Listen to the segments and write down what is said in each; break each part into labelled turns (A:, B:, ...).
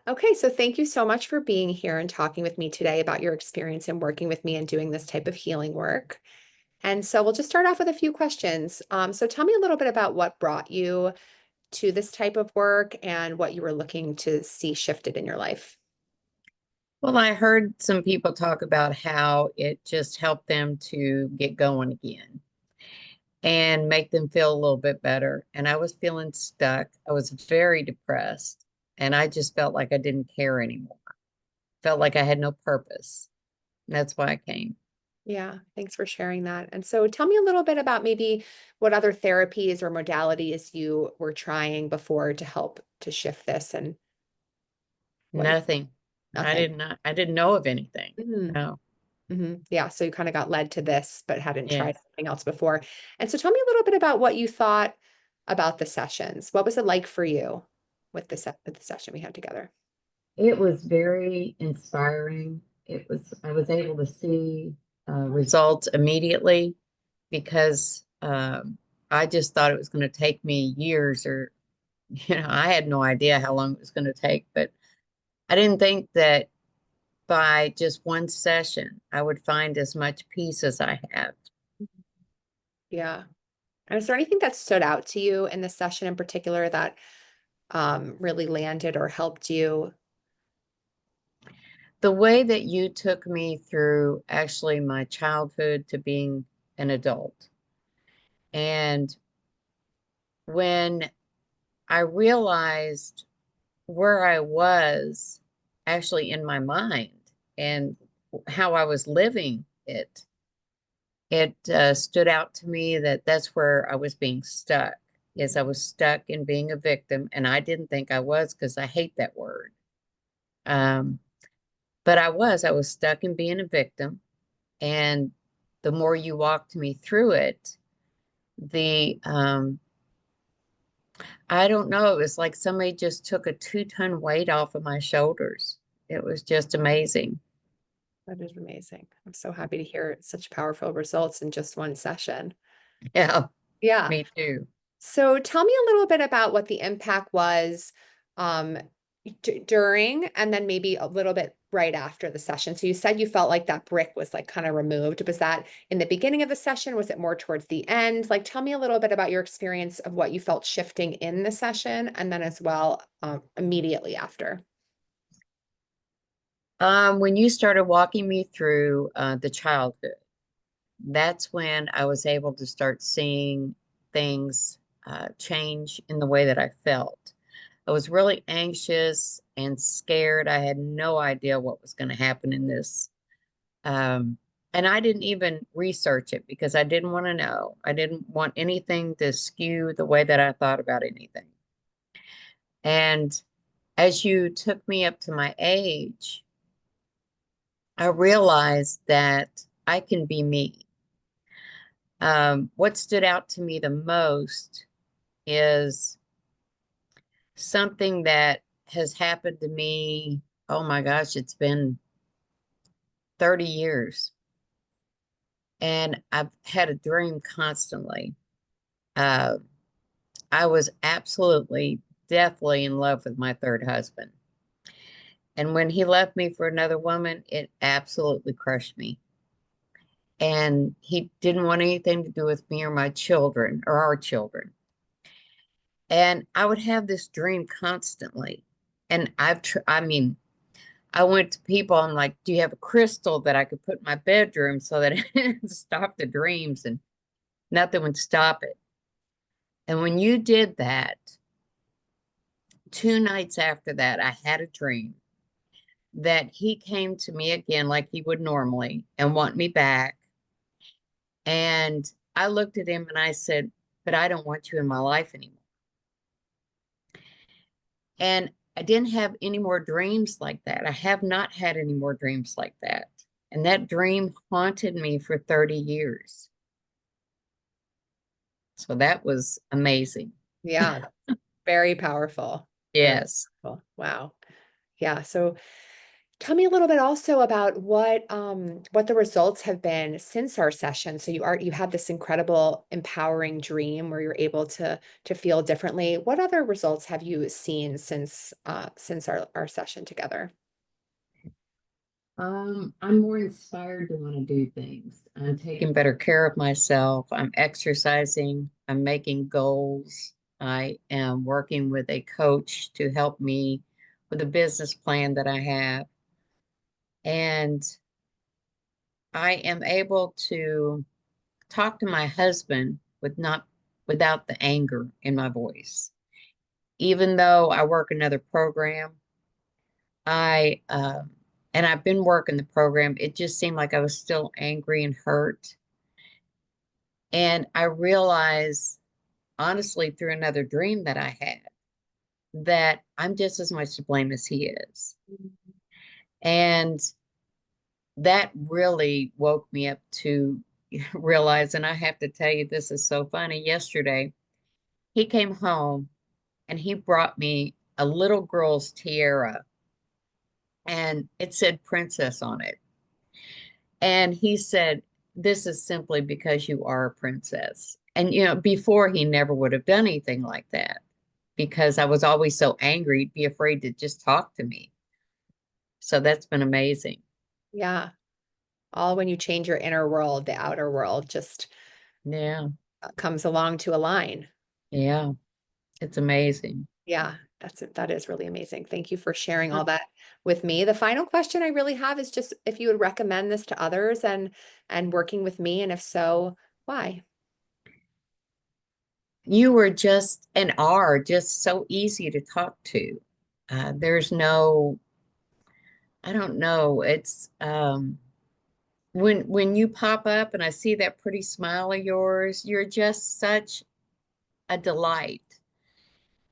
A: Okay, so thank you so much for being here and talking with me today about your experience in working with me and doing this type of healing work. And so we'll just start off with a few questions. So tell me a little bit about what brought you to this type of work and what you were looking to see shifted in your life.
B: Well, I heard some people talk about how it just helped them to get going again and make them feel a little bit better. And I was feeling stuck. I was very depressed, and I just felt like I didn't care anymore. Felt like I had no purpose. That's why I came.
A: Yeah, thanks for sharing that. And so tell me a little bit about maybe what other therapies or modalities you were trying before to help to shift this and what you
B: Nothing.
A: nothing.
B: I didn't know of anything.
A: Mhm.
B: No.
A: Yeah, so you kind of got led to this, but hadn't tried
B: Yes.
A: anything else before. And so tell me a little bit about what you thought about the sessions. What was it like for you with with the session we had together?
B: It was very inspiring. I was able to see results immediately because I just thought it was going to take me years or, I had no idea how long it was going to take, but I didn't think that by just one session, I would find as much peace as I have.
A: Yeah. And is there anything that stood out to you in this session in particular that really landed or helped you?
B: The way that you took me through actually my childhood to being an adult. And when I realized where I was actually in my mind and how I was living it, it stood out to me that that's where I was being stuck, is I was stuck in being a victim, and I didn't think I was because I hate that word. Um, but I was stuck in being a victim. And the more you walked me through it, the I don't know, it was like somebody just took a 2-ton weight off of my shoulders. It was just amazing.
A: That is amazing. I'm so happy to hear such powerful results in just one session.
B: Yeah,
A: Yeah.
B: me too.
A: So tell me a little bit about what the impact was um, during and then maybe a little bit right after the session. So you said you felt like that brick was like kind of removed. Was that in the beginning of the session? Was it more towards the end? Like, tell me a little bit about your experience of what you felt shifting in the session and then as well immediately after.
B: When you started walking me through the childhood, that's when I was able to start seeing things change in the way that I felt. I was really anxious and scared. I had no idea what was going to happen in this. Um, and I didn't even research it because I didn't want to know. I didn't want anything to skew the way that I thought about anything. And as you took me up to my age, I realized that I can be me. What stood out to me the most is something that has happened to me. Oh my gosh, it's been 30 years. And I've had a dream constantly. Uh, I was absolutely, deathly in love with my third husband. And when he left me for another woman, it absolutely crushed me. And he didn't want anything to do with me or my children or our children. And I would have this dream constantly. And I mean, I went to people, I'm like, do you have a crystal that I could put in my bedroom so that it would stop the dreams? And nothing would stop it. And when you did that, 2 nights after that, I had a dream that he came to me again like he would normally and want me back. And I looked at him and I said, but I don't want you in my life anymore. And I didn't have any more dreams like that. I have not had any more dreams like that. And that dream haunted me for 30 years. So that was amazing.
A: Yeah, very powerful. Very
B: Yes.
A: powerful. Wow. Yeah. So Tell me a little bit also about what the results have been since our session. So you had this incredible empowering dream where you're able to feel differently. What other results have you seen since our session together?
B: I'm more inspired to want to do things. I'm taking better care of myself. I'm exercising. I'm making goals. I am working with a coach to help me with a business plan that I have. And I am able to talk to my husband without the anger in my voice. Even though I work another program, I and I've been working the program, it just seemed like I was still angry and hurt. And I realized, honestly, through another dream that I had, that I'm just as much to blame as he is. And that really woke me up to realize, and I have to tell you, this is so funny. Yesterday, he came home and he brought me a little girl's tiara and it said princess on it. And he said, this is simply because you are a princess. And, before he never would have done anything like that because I was always so angry, he'd be afraid to just talk to me. So that's been amazing.
A: Yeah. All when you change your inner world, the outer world just
B: Yeah.
A: comes along to align.
B: Yeah. It's amazing.
A: Yeah, that is really amazing. Thank you for sharing all that with me. The final question I really have is just if you would recommend this to others and working with me, and if so, why?
B: You were just and are just so easy to talk to. There's no, I don't know. It's when you pop up and I see that pretty smile of yours, you're just such a delight.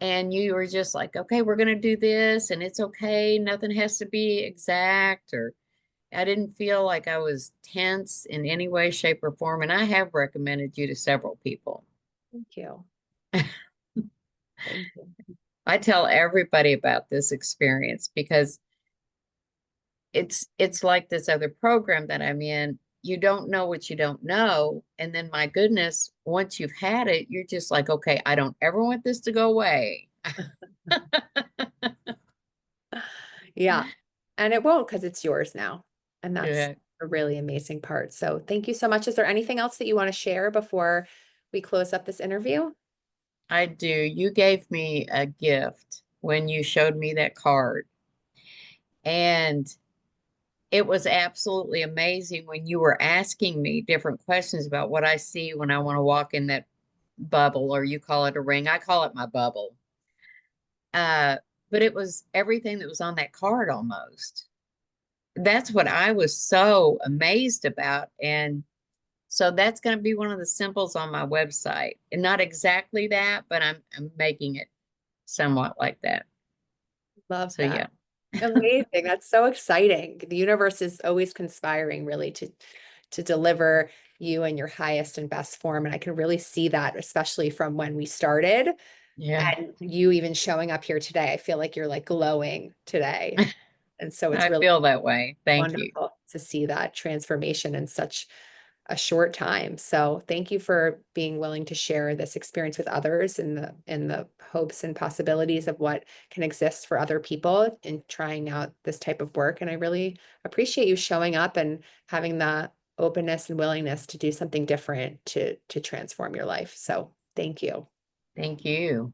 B: And you were just like, okay, we're going to do this and it's okay. Nothing has to be exact. Or I didn't feel like I was tense in any way, shape, or form. And I have recommended you to several people.
A: Thank you. Thank you.
B: I tell everybody about this experience because it's like this other program that I'm in. You don't know what you don't know. And then my goodness, once you've had it, you're just like, okay, I don't ever want this to go away.
A: Yeah, and it won't because it's yours now. And that's
B: Good.
A: a really amazing part. So thank you so much. Is there anything else that you want to share before we close up this interview?
B: I do. You gave me a gift when you showed me that card. And it was absolutely amazing when you were asking me different questions about what I see when I want to walk in that bubble, or you call it a ring. I call it my bubble. Uh, but it was everything that was on that card almost. That's what I was so amazed about. And so that's going to be one of the symbols on my website. And not exactly that, but I'm making it somewhat like that.
A: Love
B: So
A: that.
B: yeah.
A: Amazing. That's so exciting. The universe is always conspiring really to deliver you in your highest and best form. And I can really see that, especially from when we started
B: Yeah.
A: and you even showing up here today. I feel like you're like glowing today. And so it's
B: I
A: really
B: feel that way. Thank you.
A: wonderful to see that transformation in such a short time. So thank you for being willing to share this experience with others and the hopes and possibilities of what can exist for other people in trying out this type of work. And I really appreciate you showing up and having the openness and willingness to do something different to transform your life. So thank you.
B: Thank you.